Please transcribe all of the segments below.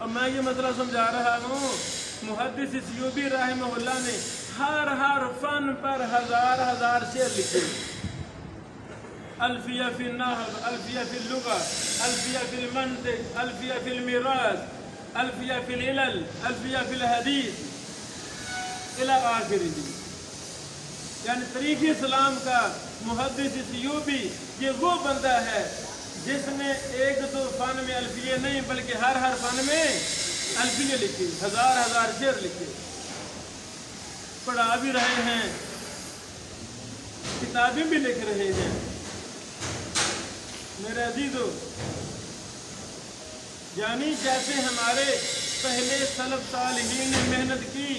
और मैं ये मसला समझा रहा हूँ, मुहद्दिस सियूबी रहमहुल्लाह ने हर फन पर हजार शेर लिखे। अल्फिया फिल नहव, अल्फिया फिल लुगा, अल्फिया फिल मंतिक, अल्फिया फिल मिरास, अल्फिया फिल इलल, अल्फिया फिल हदीस इला आखिरी। यानी तरीक़ इस्लाम का मुहद्दिस सियूबी ये वो बंदा है जिसने एक दो फन में अल्फिये नहीं बल्कि हर फन में अल्फिये लिखे, हजार शेर लिखे। पढ़ा भी रहे हैं, किताबें भी लिख रहे हैं। मेरे अजीजों, यानी जैसे हमारे पहले सलफ सालिहीन ने मेहनत की,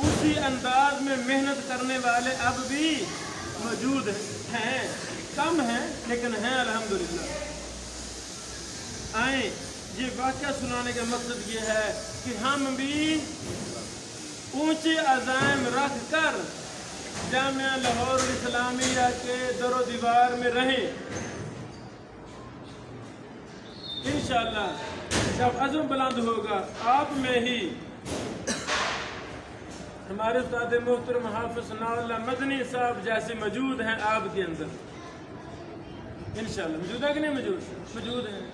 उसी अंदाज में मेहनत करने वाले अब भी मौजूद हैं। कम हैं लेकिन हैं अल्हम्दुलिल्लाह। आए, ये वाक़या सुनाने का मकसद ये है कि हम भी ऊंचे अज़ाइम रख कर जामिया लाहौर इस्लामिया के दरो दीवार में रहें। इंशाअल्लाह जब अज़्म बुलंद होगा, आप में ही हमारे उस्ताद मोहतरम हाफ़िज़ सनाउल्लाह मदनी साहब जैसे मौजूद हैं आपके अंदर। इंशाअल्लाह मौजूद है कि नहीं मौजूद हैं।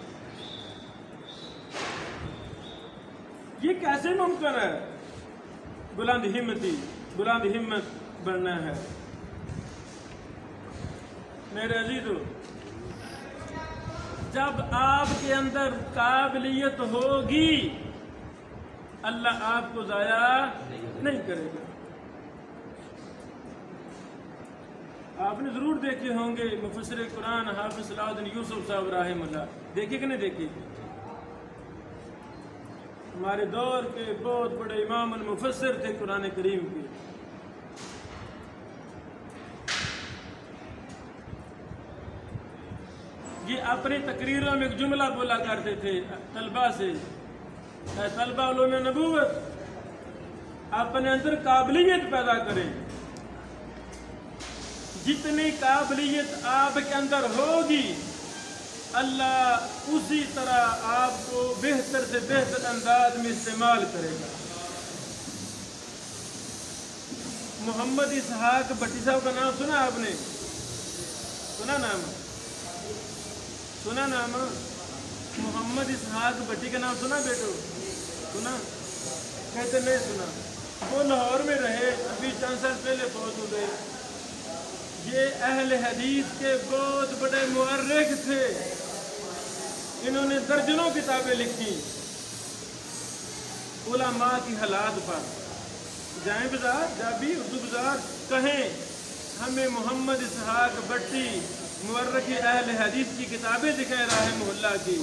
ये कैसे मुमकिन है? बुलंद हिम्मत बनना है। मेरे अजीजों, जब आपके अंदर काबिलियत होगी, अल्लाह आपको ज़ाया नहीं करेगा। आपने ज़रूर देखे होंगे मुफस्सिर कुरान हाफ़िज़ सलाहुद्दीन यूसुफ साहब रहमहुल्लाह, देखे कि नहीं देखे? हमारे दौर के बहुत बड़े इमाम और मुफस्सिर थे कुरान करीम के। ये अपनी तकरीरों में एक जुमला बोला करते थे तलबा से, तलबा उलूम नबूवत, अपने अंदर काबिलियत पैदा करें। जितनी काबिलियत आपके अंदर होगी, अल्लाह उसी तरह आपको बेहतर से बेहतर अंदाज में इस्तेमाल करेगा। मोहम्मद इसहाक भट्टी साहब का नाम सुना आपने? सुना नाम? मोहम्मद इसहाक भट्टी का नाम सुना बेटो? सुना? कहते नहीं सुना। वो लाहौर में रहे, अभी चंद साल पहले फौत हो गए। ये अहले हदीस के बहुत बड़े मुअर्रिख थे। इन्होंने दर्जनों किताबें लिखी उलमा की हालात पर। जाए बाजार, जाबी उर्दू बाजार, कहें हमें मोहम्मद इसहाक भट्टी मुअर्रिख अहले हदीस की किताबें दिखाए रहमहुल्लाह की।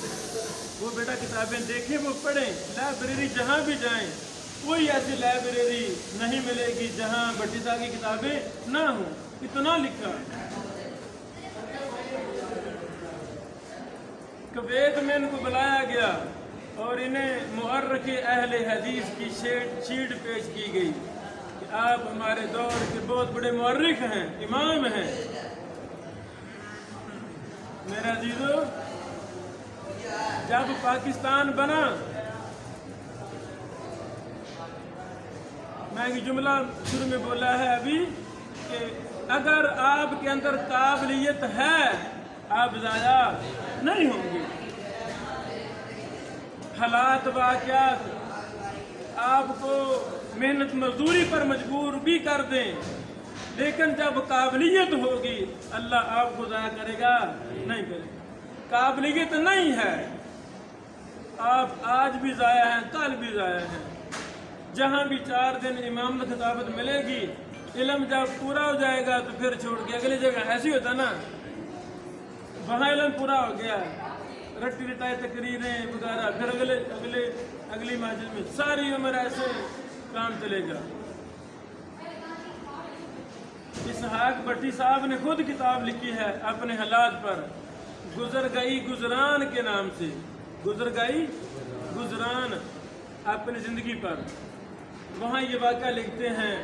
वो बेटा किताबें देखें, वो पढ़ें। लाइब्रेरी जहाँ भी जाएं, कोई ऐसी लाइब्रेरी नहीं मिलेगी जहाँ भट्टी साहब की किताबें ना हो। इतना लिखा। कुवैत में इनको बुलाया गया और इन्हें मुअर्रिख अहले हदीस की शीट पेश की गई कि आप हमारे दौर के बहुत बड़े मुअर्रिख हैं, इमाम हैं। मेरा अजीजों, जब पाकिस्तान बना, मैं ये जुमला शुरू में बोला है अभी कि अगर आपके अंदर काबिलियत है, आप ज़ाया नहीं होंगे। हालात वाक़यात आपको मेहनत मजदूरी पर मजबूर भी कर दें, लेकिन जब काबिलियत होगी, अल्लाह आपको ज़ाया करेगा नहीं करेगा। काबिलियत नहीं है, आप आज भी ज़ाया हैं, कल भी ज़ाया हैं। जहाँ भी 4 दिन इमाम खिताबत मिलेगी, इल्म जब पूरा हो जाएगा तो फिर छोड़ के अगली जगह। ऐसी होता ना, वहाँ इल्म पूरा हो गया, रट्टी रटाई तकरीरें वगैरह, फिर अगली माजिद में सारी उम्र ऐसे काम चलेगा। इसहाक भट्टी साहब ने खुद किताब लिखी है अपने हालात पर, गुजर गई गुजरान के नाम से। गुजर गई गुजरान अपनी ज़िंदगी पर। वहाँ ये वाक़या लिखते हैं,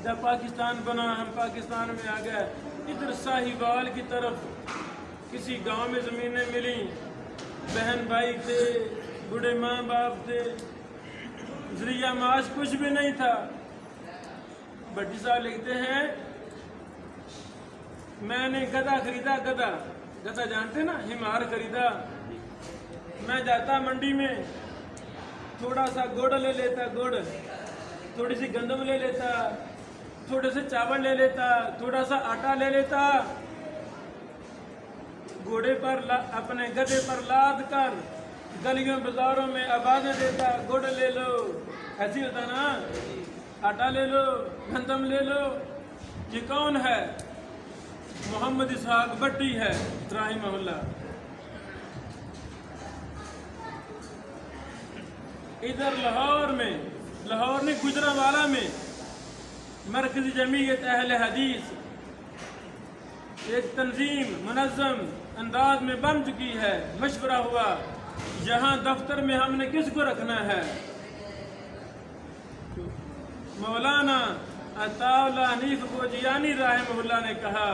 जब पाकिस्तान बना, हम पाकिस्तान में आ गए, इधर साहिवाल की तरफ किसी गांव में ज़मीनें मिली, बहन भाई थे, बूढ़े माँ बाप थे, जरिया माश कुछ भी नहीं था। भट्टी साहब लिखते हैं, मैंने गधा खरीदा, गधा गधा जानते ना, हिमार खरीदा। मैं जाता मंडी में, थोड़ा सा गुड़ ले लेता, गुड़, थोड़ी सी गंदम ले लेता, थोड़े से चावल ले लेता, थोड़ा सा आटा ले लेता, घोड़े पर अपने गधे पर लाद कर गलियों बाजारों में आवाजें देता, गुड़ ले लो, ऐसी होता ना, आटा ले लो, गंदम ले लो। ये कौन है? मोहम्मद इसहाक भट्टी है रहमहुल्लाह। इधर लाहौर में, लाहौर ने गुजरांवाला में मरकजी जमीयत अहले हदीस एक तंजीम मुनज़्ज़म अंदाज में बन चुकी है। मशवरा हुआ यहाँ दफ्तर में हमने किसको रखना है। मौलाना अताउल्लाह हनीफ बोजियानी रहमहुल्लाह ने कहा,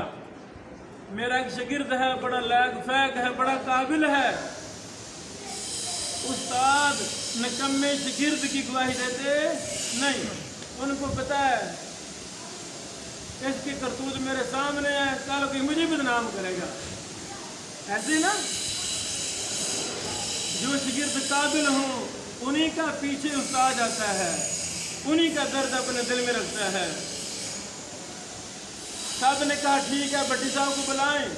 मेरा एक शागिर्द है, बड़ा लैग फैक है, बड़ा काबिल है। उस्ताद निकम्मे शागिर्द की गवाही देते नहीं, उनको पता है इसकी करतूत मेरे सामने है, कल कोई मुझे बदनाम करेगा। ऐसे ना, जो शागिर्द काबिल हो उन्हीं का पीछे उस्ताद आता है, उन्हीं का दर्द अपने दिल में रखता है। साहब ने कहा ठीक है, भट्टी साहब को बुलाएं।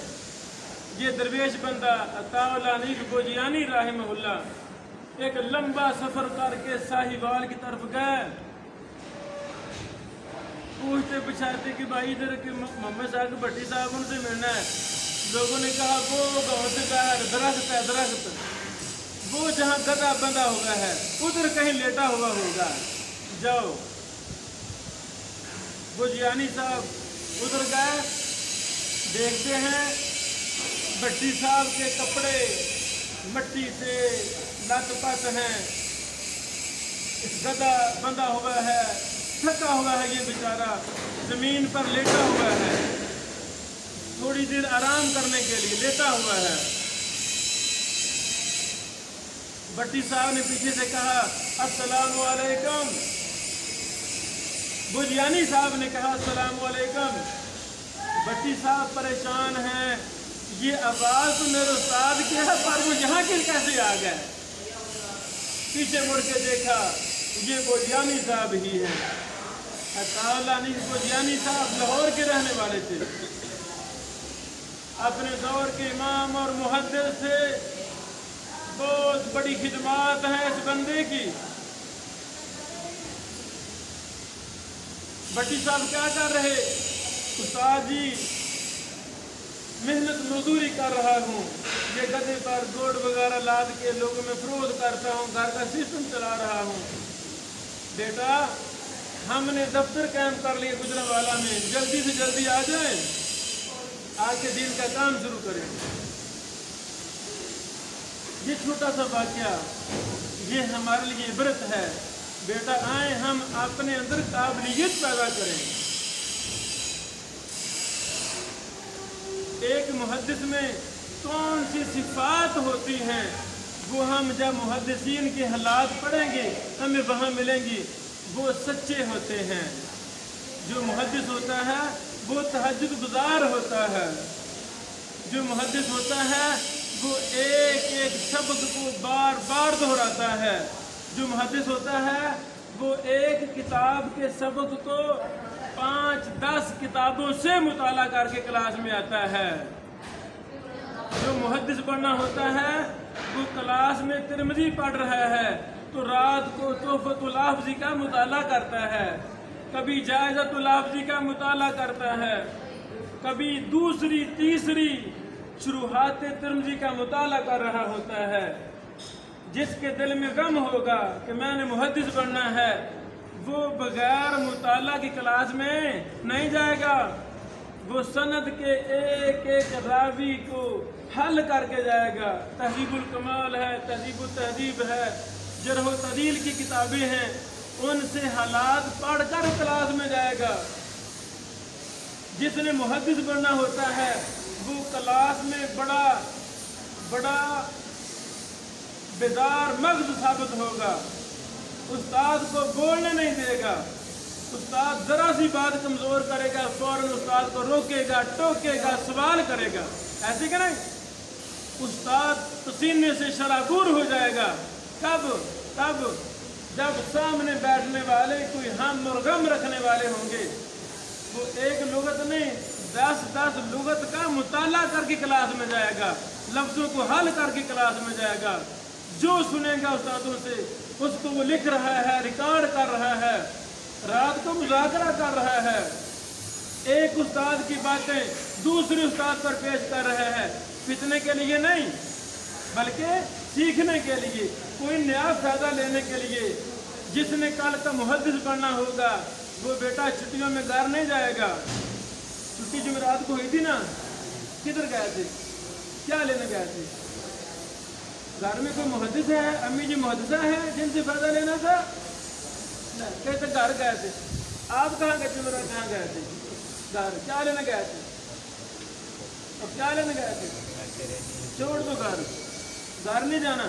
ये दरवेश बंदा अताउल्लाह हनीफ बोजियानी रहमहुल्लाह एक लंबा सफर करके साहिवाल की तरफ गए। पूछते पूछाते कि भाई इधर के मोहम्मद साहब भट्टी साहब उनसे मिलना है। लोगों ने कहा वो गाँव से बाहर दरख्त है, दरख्त, वो जहाँ गधा बंधा हुआ है उधर कहीं लेटा हुआ होगा, जाओ। बोजियानी साहब उधर गए, देखते हैं भट्टी साहब के कपड़े मिट्टी से लथपथ हैं, गधा बंधा हुआ है, थका हुआ है, ये बेचारा जमीन पर लेटा हुआ है, थोड़ी देर आराम करने के लिए लेटा हुआ है। भट्टी साहब ने पीछे से कहा अस्सलामु अलैकुम। बोजियानी साहब ने कहा अस्सलामु अलैकुम। भट्टी साहब परेशान हैं, ये आवाज तो मेरे उस्ताद की है पर वो यहाँ के कैसे आ गए। पीछे मुड़ के देखा, ये बोजियानी साहब ही है। अताउल्लाह हनीफ बोजियानी साहब लाहौर के रहने वाले थे, अपने दौर के इमाम और मुहद्दिस थे। बहुत बड़ी खिदमत है इस बंदे की। भट्टी साहब क्या कर रहे? उस्ताद जी मेहनत मजदूरी कर रहा हूँ, ये गधे पर गुड़ वगैरह लाद के लोगों में फरोख्त करता हूँ, घर का सिस्टम चला रहा हूँ। बेटा हमने दफ्तर कैंप कर लिए गुजरांवाला में, जल्दी से जल्दी आ जाए, आज के दिन का काम शुरू करें। ये छोटा सा वाकया ये हमारे लिए इबरत है। बेटा आए हम अपने अंदर काबिलियत पैदा करें। एक मुहद्दिस में कौन सी सिफात होती हैं वो हम जब मुहद्दिसीन के हालात पढ़ेंगे हमें वहाँ मिलेंगी। वो सच्चे होते हैं। जो मुहद्दिस होता है वो तहज्जुद गुजार होता है। जो मुहद्दिस होता है वो एक एक शब्द को बार बार दोहराता है। जो मुहद्दिस होता है वो एक किताब के शब्द को 5-10 किताबों से मुताला करके क्लास में आता है। जो मुहद्दिस बनना होता है वो क्लास में तिरमिज़ी पढ़ रहा है तो रात को तोहफ़तुल लाफ़ज़ी का मुताला करता है, कभी जायज़तुल लाफ़ज़ी का मुताला करता है, कभी दूसरी तीसरी शुरूहात तिरमिज़ी का मुताला कर रहा होता है। जिसके दिल में गम होगा कि मैंने मुहद्दिस बनना है वो बगैर मुताला की क्लास में नहीं जाएगा। वो सनद के एक एक रावी को हल करके जाएगा। तहज़ीबुल कमाल है, तहज़ीबुत तहज़ीब है, जरह व तअदील की किताबें हैं, उनसे हालात पढ़कर क्लास में जाएगा। जिसने मुहद्दिस बनना होता है वो क्लास में बड़ा बड़ा बेदार मगज साबित होगा। उस्ताद को बोलने नहीं देगा। उस्ताद जरा सी बात कमजोर करेगा फौरन उस्ताद को रोकेगा, टोकेगा, सवाल करेगा। ऐसे कि नहीं? उस्ताद पसीने से शराबूर हो जाएगा। कब? तब जब सामने बैठने वाले कोई हम और गम रखने वाले होंगे। वो एक लुगत नहीं 10 लुगत का मुताला करके क्लास में जाएगा, लफ्जों को हल करके क्लास में जाएगा। जो सुनेगा उस्तादों से उसको वो लिख रहा है, रिकॉर्ड कर रहा है, रात को मुज़ाकरा कर रहा है। एक उस्ताद की बातें दूसरे उस्ताद पर पेश कर रहे हैं, फितने के लिए नहीं बल्कि सीखने के लिए, कोई नया फायदा लेने के लिए। जिसने कल का मुहद्दिस बनना होगा वो बेटा छुट्टियों में घर नहीं जाएगा। छुट्टी जुमेरात को हुई थी ना, किधर गए थे? क्या लेने गए थे? घर में कोई मुहद्दिस है, अम्मी जी मुहद्दिसा है जिनसे फायदा लेना था? कहते घर गए थे। आप कहाँ गए थे? मेरा कहाँ गए थे? घर। क्या लेने गए थे? अब क्या लेने गए थे? छोड़ दो घर, घर नहीं जाना,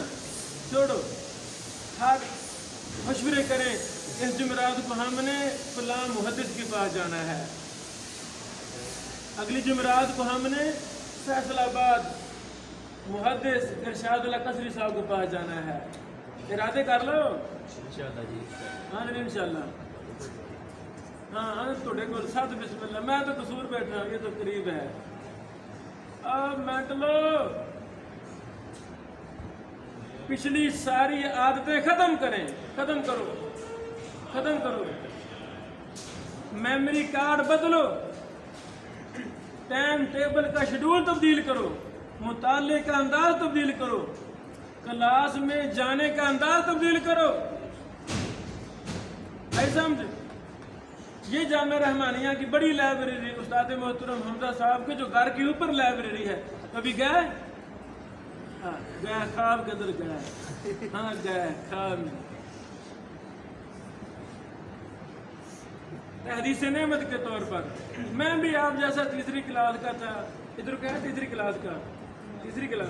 छोड़ो। हर मशवरे करें, इस जुमेरात को हमने फलां मुहद्दिस के पास जाना है, अगली जुमेरात को हमने फैसलाबाद मुहद्दिस इरशादुल्लाह कसरी साहब के पास जाना है। इरादे कर लो इंशाअल्लाह जी। हाँ इंशाअल्लाह। हाँ थोड़े को साथ बिस्मिल्लाह। मैं तो कसूर बैठा, ये तो करीब है। अब मैट लो, पिछली सारी आदतें खत्म करें, खत्म करो, खत्म करो। मेमोरी कार्ड बदलो, टाइम टेबल का शेड्यूल तब्दील करो, मुताले का अंदाज तब्दील करो, क्लास में जाने का अंदाज तब्दील करो। ऐसा समझ। ये जामिया रहमानिया की बड़ी लाइब्रेरी उस्ताद मोहतरम हमजा साहब के जो घर के ऊपर लाइब्रेरी है, कभी गए? हाँ गया, ख्वाब के अंदर गया। हाँ गया ख्वाब में। हदीस नेमत के तौर पर मैं भी आप जैसा तीसरी क्लास का था। इधर क्या है? तीसरी क्लास का, तीसरी क्लास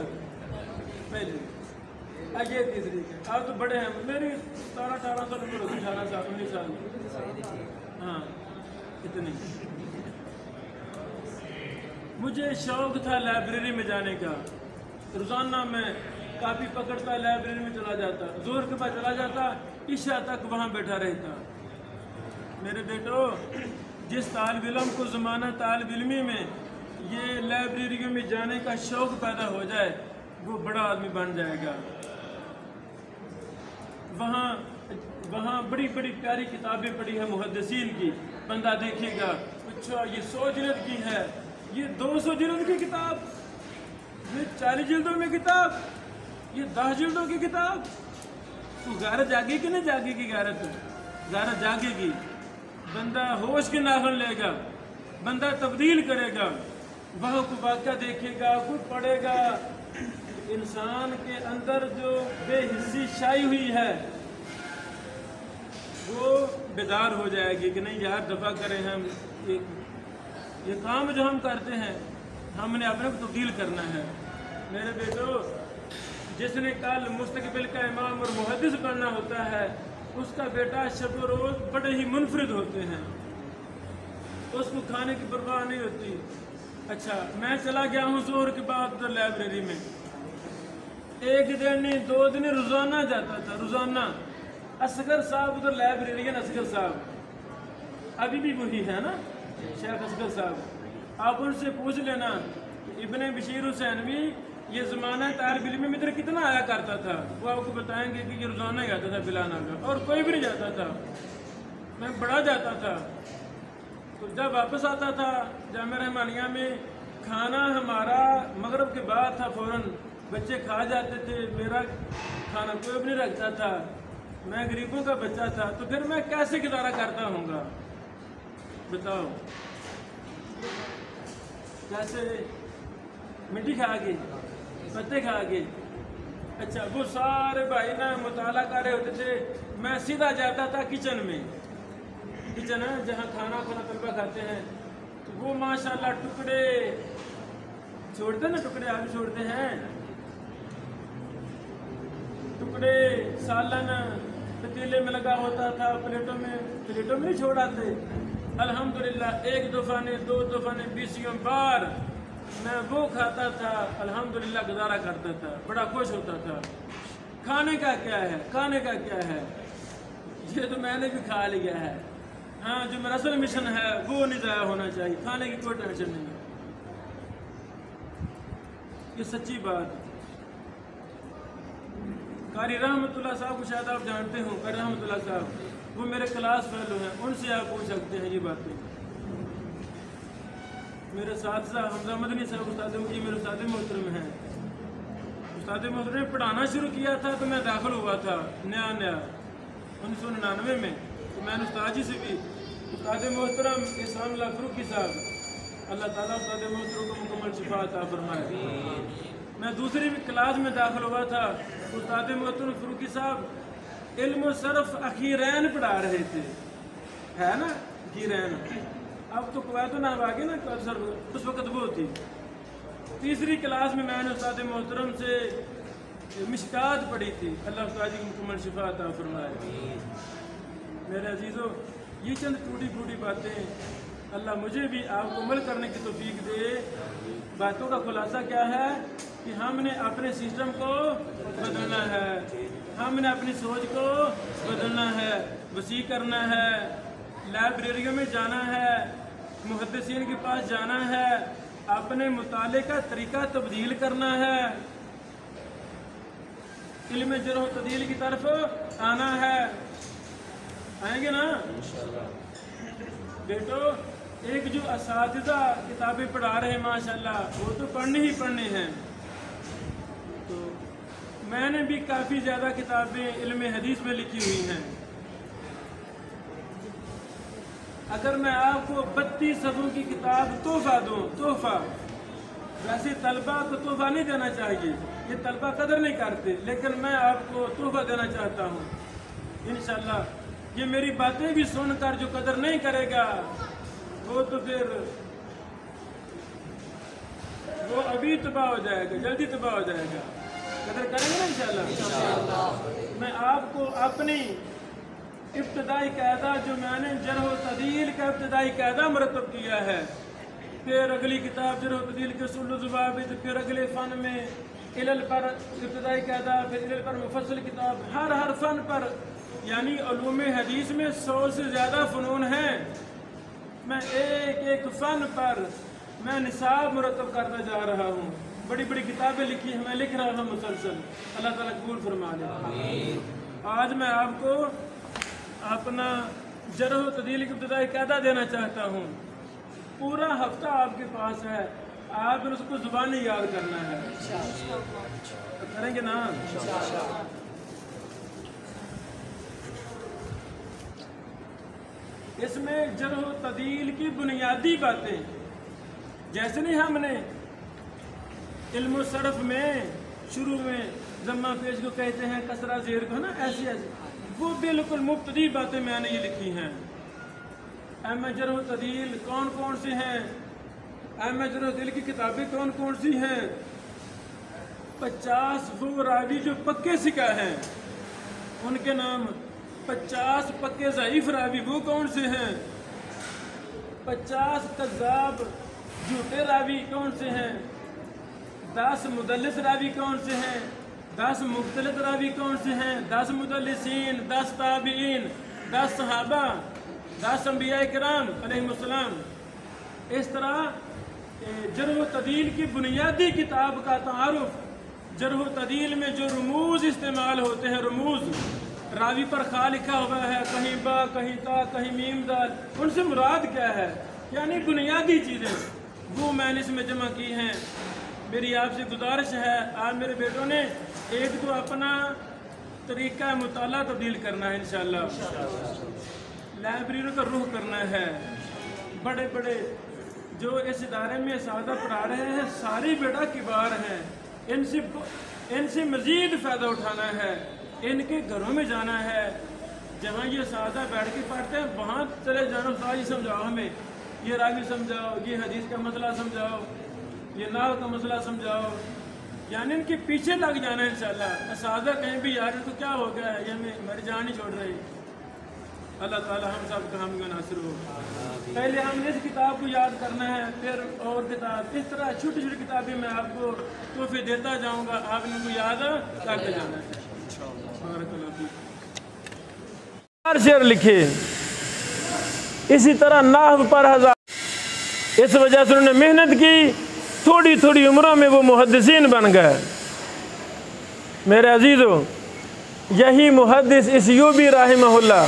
पहले ये तीसरी का। आप तो बड़े हैं, मेरी 17-18 साल उम्र होगी, 18 साल 19 साल। हाँ इतनी। मुझे शौक था लाइब्रेरी में जाने का। रोज़ाना मैं कापी पकड़ता लाइब्रेरी में चला जाता, जोर के बाद चला जाता, इशा तक वहाँ बैठा रहता। मेरे बेटो, जिस तालिब इल्म को ज़माना तालिब इल्मी में ये लाइब्रेरियों में जाने का शौक़ पैदा हो जाए वो बड़ा आदमी बन जाएगा। वहाँ बड़ी बड़ी प्यारी किताबें पढ़ी है मुहद्दिसीन की। बंदा देखेगा अच्छा ये 100 जिल्द की है, ये 200 जिल्द की किताब, ये 40 जिल्दों में किताब, ये 10 जिल्दों की किताब। तो गैरत जागेगी कि नहीं जागेगी? गैरत जागेगी। बंदा होश के नाखुन लेगा, बंदा तब्दील करेगा, वह को वाक़या देखेगा, कुछ पढ़ेगा। इंसान के अंदर जो बेहिस्सी छाई हुई है वो बेदार हो जाएगी कि नहीं यार दफ़ा करें। हम ये काम जो हम करते हैं हमने अपने को तब्दील करना है। मेरे बेटो, जिसने कल मुस्तकबिल का इमाम और मुहद्दिस बनना होता है उसका बेटा शब रोज़ बड़े ही मुनफरिद होते हैं, उसको खाने की परवाह नहीं होती। अच्छा मैं चला गया हूँ ज़ोहर के बाद उधर लाइब्रेरी में, एक दिन नहीं 2 दिन रोज़ाना जाता था, रोज़ाना। असगर साहब उधर लाइब्रेरियन असगर साहब अभी भी वही है ना, शेख असगर साहब। आप उनसे पूछ लेना इब्ने बशीर हुसैन भी ये ज़माना तालिब इल्म में इधर कितना आया करता था, वो आपको बताएंगे कि ये रोज़ाना ही आता था बिलाना का, और कोई भी नहीं जाता था। मैं बड़ा जाता था। तो जब वापस आता था जामिया रहमानिया में, खाना हमारा मगरिब के बाद था, फ़ौरन बच्चे खा जाते थे, मेरा खाना कोई भी नहीं रखता था, मैं गरीबों का बच्चा था। तो फिर मैं कैसे गुजारा करता हूँगा बताओ? कैसे? मिट्टी खा के, पत्ते खा के। अच्छा वो सारे भाई ना मुताला कर रहे होते थे, मैं सीधा जाता था किचन में। किचन है जहाँ खाना तलबा खाते हैं, तो वो माशाल्लाह टुकड़े छोड़ते ना, टुकड़े आप छोड़ते हैं, टुकड़े सालन पतीले में लगा होता था, प्लेटों में नहीं छोड़ाते। अल्हम्दुलिल्लाह एक दफ़ा ने 2 दफ़ा ने 20 बार मैं वो खाता था, अल्हम्दुलिल्लाह गुजारा करता था, बड़ा खुश होता था। खाने का क्या है, खाने का क्या है, ये तो मैंने भी खा लिया है। हाँ, जो मेरा असल मिशन है वो नहीं ज़ाया होना चाहिए, खाने की कोई टेंशन नहीं है, ये सच्ची बात है। कारी रहमतुल्लाह साहब को शायद आप जानते हो, कारी रहमतुल्लाह साहब वो मेरे क्लास फेलो हैं, उनसे आप पूछ सकते हैं ये बातें। मेरे साथ साहब हमजा मदनी साहब उस्ताद जी मेरे उस्ताद मोहतरम हैं। उस्ताद मोहतरम ने पढ़ाना शुरू किया था तो मैं दाखिल हुआ था नया 1999 में। तो मैंने उस्ताद जी से भी, उस्ताद मोहतरम इस्लाम फरूकी साहब, अल्लाह ताला उस्ताद मोहतरम को मुकम्मल शिफा अता फरमाए। मैं दूसरी क्लास में दाखिल हुआ था, उस्ताद मोहतरम फरूकी साहब इल्म सरफ अखीरैन पढ़ा रहे थे, है ना अखीरैन। अब तो कवायद नाम आ गए ना, सर उस वक्त वो थी। तीसरी क्लास में मैंने उस्ताद मोहतरम से मिशकात पढ़ी थी, अल्लाह उस्ताद जी की मुकम्मल शिफा अता फरमाए। मेरे अजीज़ों, ये चंद टूटी फूटी बातें अल्लाह मुझे भी आपको अमल करने की तौफीक दे। बातों का खुलासा क्या है कि हमने अपने सिस्टम को बदलना है, हमने अपनी सोच को बदलना है, वसी करना है, लाइब्रेरियों में जाना है, मुहद्दिसीन के पास जाना है, अपने मुताले का तरीका तब्दील करना है, इल्म जरह व तदील की तरफ आना है। आएंगे ना बेटो? एक जो असातिज़ा किताबें पढ़ा रहे हैं माशाल्लाह, वो तो पढ़नी ही पढ़नी हैं। तो मैंने भी काफ़ी ज़्यादा किताबें इल्म हदीस में लिखी हुई हैं। अगर मैं आपको 32 सफ़ों की किताब तोहफा दूँ, तोहफा, वैसे तलबा को तोहफा नहीं देना चाहिए, ये तलबा कदर नहीं करते, लेकिन मैं आपको तोहफा देना चाहता हूँ इंशाअल्लाह। ये मेरी बातें भी सुनकर जो कदर नहीं करेगा वो तो फिर वो अभी तबाह हो जाएगा, जल्दी तबाह हो जाएगा। कदर करेंगे ना इंशाअल्लाह। मैं आपको अपनी इब्तदाई कायदा, जो मैंने जरह व तदील का इब्तदाई कायदा मरतब किया है, फिर अगली किताब जरह व तदील के उसूल व ज़वाबित, फिर अगले फ़न में इल्ल पर इब्तदाई कायदा, फिर इल्ल पर मुफस्सल किताब, हर फ़न पर, यानी उलूम हदीस में 100 से ज़्यादा फ़नून हैं। मैं एक फ़न पर मैं निसाब मुरतब करता जा रहा हूँ। बड़ी बड़ी किताबें लिखी हैं, मैं लिख रहा हूँ मुसलसल, अल्लाह ताला कबूल फरमा ले। आज मैं आपको अपना जरह व तदील की इब्तिदाई कायदा देना चाहता हूँ। पूरा हफ्ता आपके पास है, आपने उसको ज़ुबानी याद करना है, करेंगे ना? इसमें जरह व तदील की बुनियादी बातें, जैसे नहीं हमने इल्म सरफ में शुरू में जम्मा पेश को कहते हैं, कसरा ज़ेर को, है ना, ऐसी वो बिल्कुल मुब्तदी बातें मैंने ये लिखी हैं। अहम जरह व तदील कौन कौन सी हैं, अहम जरह व तदील की किताबें कौन कौन सी हैं, 50 वो रावी जो पक्के सिका हैं उनके नाम, 50 पक्के ज़ईफ़ रावी वो कौन से हैं, 50 कज़्ज़ाब झूठे रावी कौन से हैं, 10 मुदल्लिस रावी कौन से हैं, 10 मुख्तलिफ रावी कौन से हैं, 10 मुदल्लिसीन, 10 ताबीन, 10 सहाबा, 10 अंबिया किराम अलैहिमुस्सलाम। इस तरह जरह व तदील की बुनियादी किताब का तारुफ, जरह व तदील में जो रमूज़ इस्तेमाल होते हैं, रमूज़, रावी पर खा लिखा हुआ है, कहीं बा, कहीं ता, कहीं मीम दाल, उनसे मुराद क्या है, यानी बुनियादी चीज़ें वो मैंने इसमें जमा की हैं। मेरी आपसे गुजारिश है, आज मेरे बेटों ने एक तो अपना तरीका मुताला तब्दील करना है इंशाअल्लाह, लाइब्रेरी का रुख करना है। बड़े बड़े जो इस इदारे में सादा पढ़ा रहे हैं सारी बेटा किबार हैं, इनसे मज़ीद फ़ायदा उठाना है, इनके घरों में जाना है, जहाँ ये सादा बैठ के पढ़ते हैं वहाँ चले जाना, उस्ताद जी समझाओ हमें, ये रावी समझाओ, ये हदीस का मसला समझाओ, ये नाव का मसला समझाओ, यानी इनके पीछे लग जाना है इंशाल्लाह। सादा कहीं भी यार तो क्या हो गया है, ये हमारी जान ही छोड़ रही। अल्लाह ताला हम सब का हम नासिर हो। पहले हमने इस किताब को याद करना है, फिर और किताब, इस तरह छोटी छोटी किताबें मैं आपको तोहफे देता जाऊँगा, आप इनको याद करते जाना है। शेर लिखे, इसी तरह नाहव पर 1000। इस वजह से उन्होंने मेहनत की, थोड़ी थोड़ी उम्रों में वो मुहद्दिसीन बन गए। मेरे अजीज़ों, यही मुहद्दिस इस यूबी राहिमहुल्लाह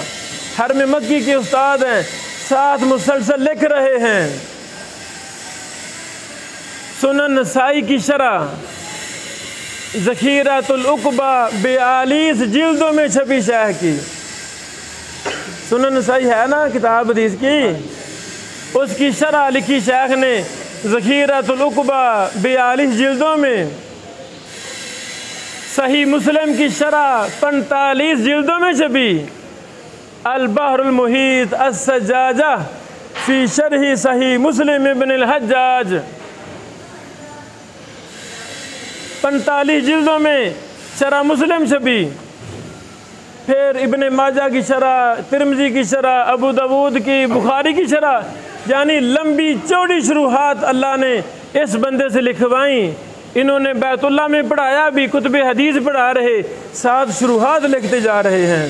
हरम मक्की के उस्ताद हैं, साथ मुसलसल लिख रहे हैं। सुनन नसाई की शरह ज़खीरतुल उक़बा 42 जिल्दों में छपी शाह की। सुनन नसाई है ना किताब हदीस की, उसकी शरह लिखी शेख ने ज़खीरतुल उक़बा 42 जिल्दों में। सही मुस्लिम की शरह 45 जिल्दों में छपी। अल बहरुल मुहीत अस-सज्जाजा फ़ी शरही सही मुस्लिम इब्न अल हज्जाज, 45 जिल्दों में शरह मुस्लिम छपी। फिर इब्ने माजा की शरह, तिरमिज़ी की शरह, अबू दाऊद की, बुखारी की शरह, यानी लंबी चौड़ी शुरूहात अल्लाह ने इस बंदे से लिखवाई। इन्होंने बैतुल्लाह में पढ़ाया भी, कुतुब हदीस पढ़ा रहे, साथ शुरूहात लिखते जा रहे हैं।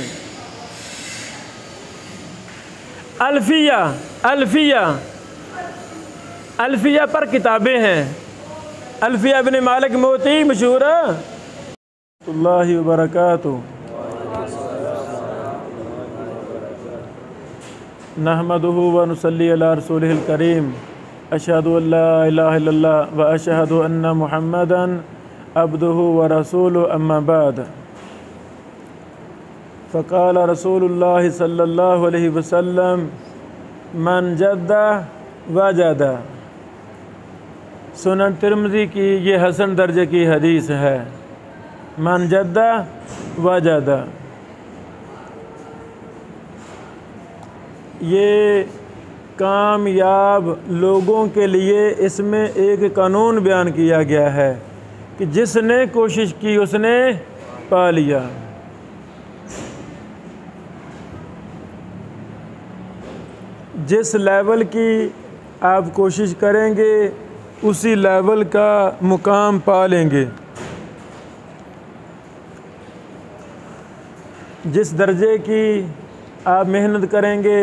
अल्फिया अल्फिया अल्फिया पर किताबें हैं। अल्फिया इब्न मालिक मोती मशहूर अल्लाह व बरकातुहू। नहमदुहु व नुसल्ली अला रसूलिहिल करीम। अशहदु अल्ला इलाहा इल्लल्लाह व अशहदु अन्ना मुहम्मदन अब्दुहु व रसूलुहु अम्मा बाद। फ़क़ाल रसूलुल्लाह सल्लल्लाहु अलैहि वसल्लम मन जद्दा वजदा। सुनन तिरमिज़ी की ये हसन दर्जे की हदीस है। मन जद्दा वजदा, ये कामयाब लोगों के लिए इसमें एक कानून बयान किया गया है कि जिसने कोशिश की उसने पा लिया। जिस लेवल की आप कोशिश करेंगे उसी लेवल का मुकाम पा लेंगे। जिस दर्जे की आप मेहनत करेंगे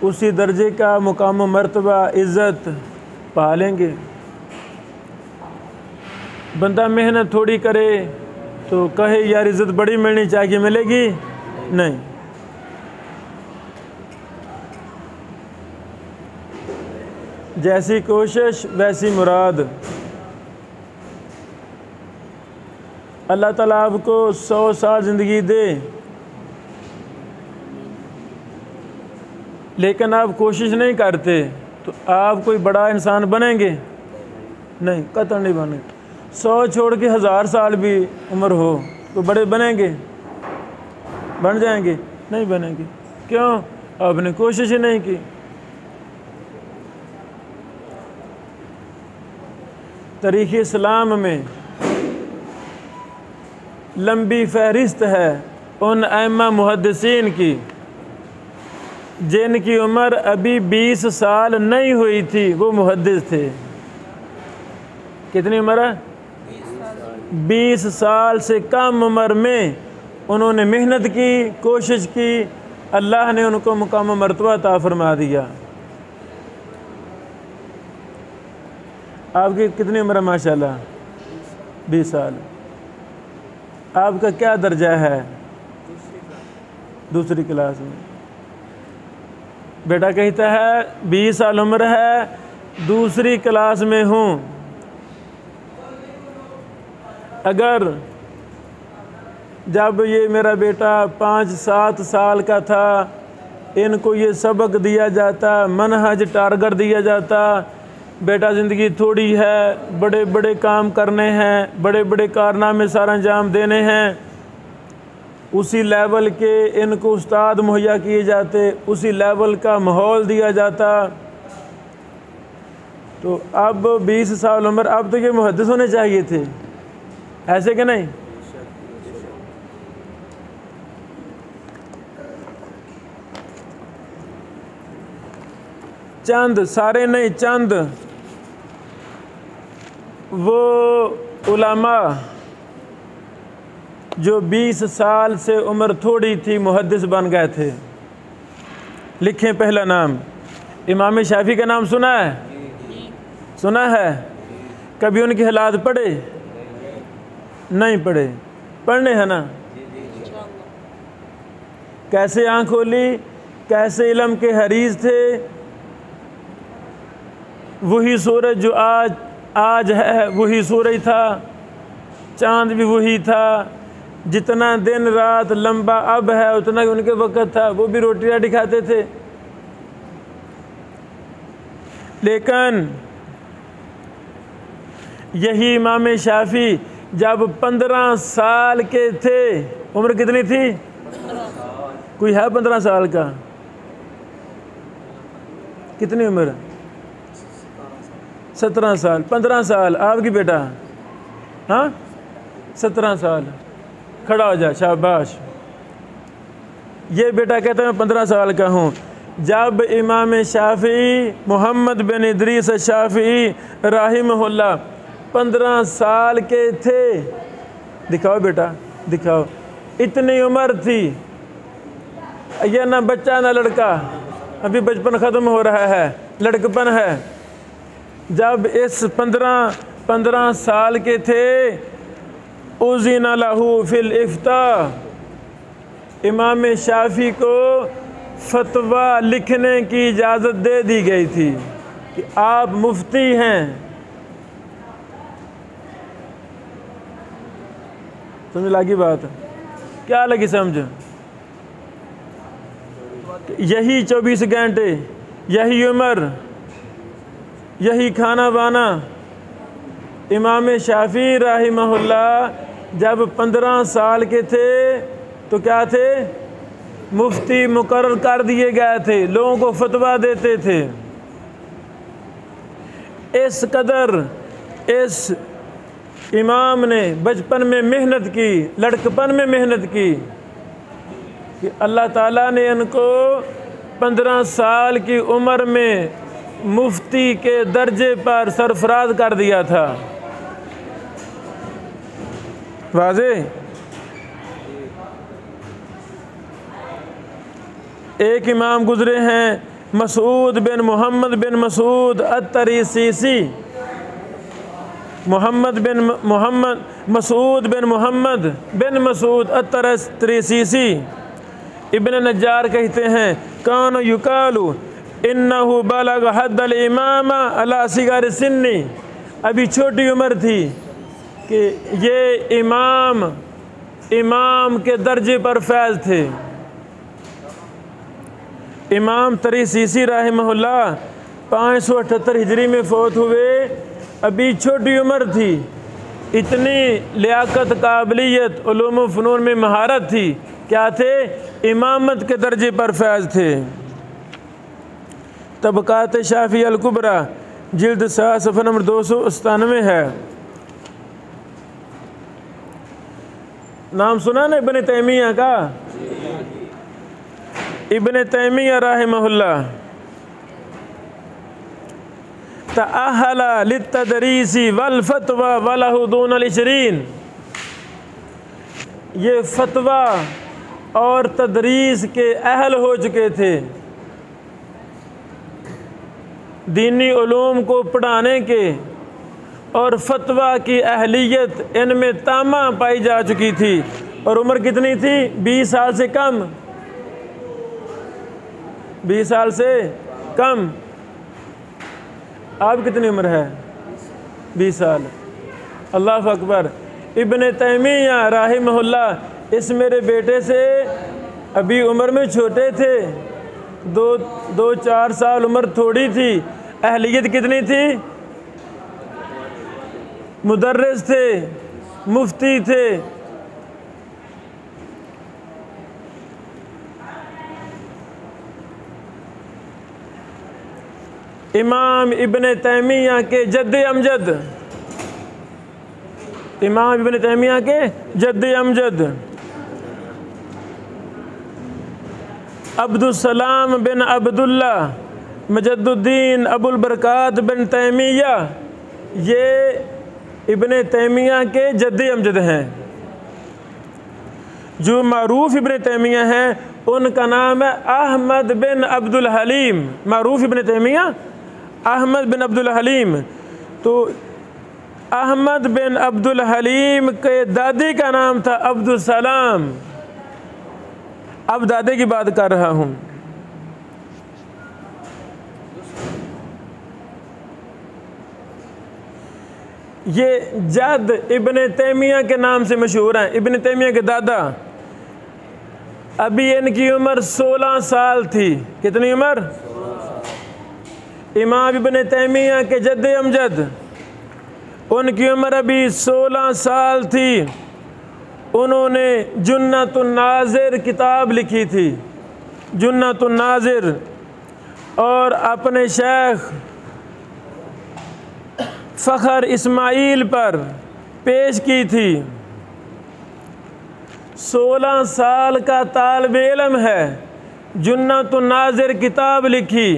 उसी दर्जे का मुकाम मर्तबा इज़्ज़त पा लेंगे। बंदा मेहनत थोड़ी करे तो कहे यार इज़्ज़त बड़ी मिलनी चाहिए, मिलेगी नहीं। जैसी कोशिश वैसी मुराद। अल्लाह ताला आपको 100 साल ज़िंदगी दे, लेकिन आप कोशिश नहीं करते तो आप कोई बड़ा इंसान बनेंगे नहीं, कतई नहीं बनेंगे। 100 छोड़ के 1000 साल भी उम्र हो तो बड़े बनेंगे, बन जाएंगे? नहीं बनेंगे। क्यों? आपने कोशिश ही नहीं की। तारीख़ इस्लाम में लंबी फहरिस्त है उन अइम्मा मुहद्दिसीन की जिनकी उम्र अभी 20 साल नहीं हुई थी, वो मुहद्दिस थे। कितनी उम्र है? 20 साल से कम उम्र में उन्होंने मेहनत की, कोशिश की, अल्लाह ने उनको मुकाम मर्तबा अता फरमा दिया। आपकी कितनी उम्र है? माशाल्लाह 20 साल। आपका क्या दर्जा है? दूसरी क्लास में। बेटा कहता है 20 साल उम्र है, दूसरी क्लास में हूँ। अगर जब ये मेरा बेटा 5-7 साल का था, इनको ये सबक दिया जाता, मनहज टारगेट दिया जाता, बेटा ज़िंदगी थोड़ी है, बड़े बड़े काम करने हैं, बड़े बड़े कारनामे सारा अंजाम देने हैं, उसी लेवल के इनको उस्ताद मुहैया किए जाते, उसी लेवल का माहौल दिया जाता, तो अब 20 साल उम्र, अब तो ये मुहद्दिस होने चाहिए थे, ऐसे कि नहीं? चंद, सारे नहीं, चंद वो उलमा जो 20 साल से उम्र थोड़ी थी मुहद्दिस बन गए थे। लिखें पहला नाम, इमाम शाफी का नाम सुना है? सुना है? कभी उनके हालात पढ़े? नहीं पढ़े, पढ़ने हैं ना? कैसे आँख खोली, कैसे इल्म के हरीज थे। वही सूरज जो आज है वही सूरज था, चांद भी वही था, जितना दिन रात लंबा अब है उतना ही उनके वक़्त था। वो भी रोटी राटी खाते थे। लेकिन यही इमाम शाफी जब 15 साल के थे, उम्र कितनी थी? कोई है 15 साल का? कितनी उम्र? 17 साल। 15 साल आपकी बेटा? हाँ, 17 साल। खड़ा हो जा, शाबाश। ये बेटा कहता है मैं 15 साल का हूँ। जब इमाम शाफी मोहम्मद बिन इदरीस शाफी राहिमहुल्लाह 15 साल के थे, दिखाओ बेटा दिखाओ, इतनी उम्र थी, यह ना बच्चा ना लड़का, अभी बचपन ख़त्म हो रहा है, लड़कपन है। जब इस 15 साल के थे, उज़िना लहू फिल इफ्ता, इमाम शाफी को फतवा लिखने की इजाज़त दे दी गई थी कि आप मुफ्ती हैं। समझ लगी बात? क्या लगी समझ? यही 24 घंटे, यही उम्र, यही खाना बाना। इमाम शाफी राहिमहुल्लाह जब 15 साल के थे तो क्या थे? मुफ्ती मुकर्रर कर दिए गए थे, लोगों को फतवा देते थे। इस कदर इस इमाम ने बचपन में मेहनत की, लड़कपन में मेहनत की कि अल्लाह ताला ने इनको 15 साल की उम्र में मुफ्ती के दर्जे पर सरफराज कर दिया था। वाज़े? एक इमाम गुजरे हैं, मसूद बिन मोहम्मद बिन मसूद अत-तरीसीसी, मसूद बिन मोहम्मद बिन मसूद अत-तरीसीसी। इब्न नज्जार कहते हैं, कान युकालु इन्नहु बलग हद्दल इमामा अला सिगार सिन्नी, अभी छोटी उम्र थी कि ये इमाम के दर्जे पर फैज़ थे। इमाम तरीसीसी रहमहुल्लाह 578 हिजरी में फ़ौत हुए, अभी छोटी उम्र थी, इतनी लियाकत काबिलियत उलूम फ़नून में महारत थी, क्या थे? इमामत के दर्जे पर फैज़ थे। तबक़ात शाफ़ी अल कुबरा जिल्द 7 सफ़ा नंबर 297 है। नाम सुना ना इब्न तैमिया का? इब्न तैमिया रहमहुल्लाह तअहला लित्तदरीसी वल फतवा वलहु दूनल 20, ये फतवा और तदरीस के अहल हो चुके थे। दीनी उलूम को पढ़ाने के और फतवा की अहलियत इनमें तामा पाई जा चुकी थी। और उम्र कितनी थी? 20 साल से कम। 20 साल से कम। आप कितनी उम्र है? 20 साल। अल्लाह अकबर। इब्न तैमिया राहिमहुल्लाह इस मेरे बेटे से अभी उम्र में छोटे थे, 2-4 साल उम्र थोड़ी थी। अहलियत कितनी थी? मुदर्रिस थे, मुफ्ती थे। इमाम इब्न तैमिया के जद्द अमजद, इमाम इब्न तैमिया के जद्द अमजद अब्दुस्सलाम बिन अब्दुल्ला मजद्दुद्दीन अबुल बरकात बिन तैमिया, ये इब्न तैमिया के जद्द अमजद हैं। जो मारूफ इब्न तैमिया हैं उनका नाम है अहमद बिन अब्दुल हलीम। मारूफ इब्न तैमिया अहमद बिन अब्दुल हलीम। तो अहमद बिन अब्दुल हलीम के दादी का नाम था अब्दुस्सलाम। अब दादे की बात कर रहा हूँ। ये जद इब्न तैमिया के नाम से मशहूर हैं। इब्न तैमिया के दादा, अभी इनकी उम्र 16 साल थी। कितनी उम्र? इमाम इब्न तैमिया के जद्द अमजद, उनकी उम्र अभी 16 साल थी। उन्होंने जुन्नतुन नाज़िर किताब लिखी थी, जुन्नतुन नाज़िर, और अपने शेख फ़खर इस्माइल पर पेश की थी। 16 साल का तालिब इल्म है, जुन्नतुन नाज़िर किताब लिखी।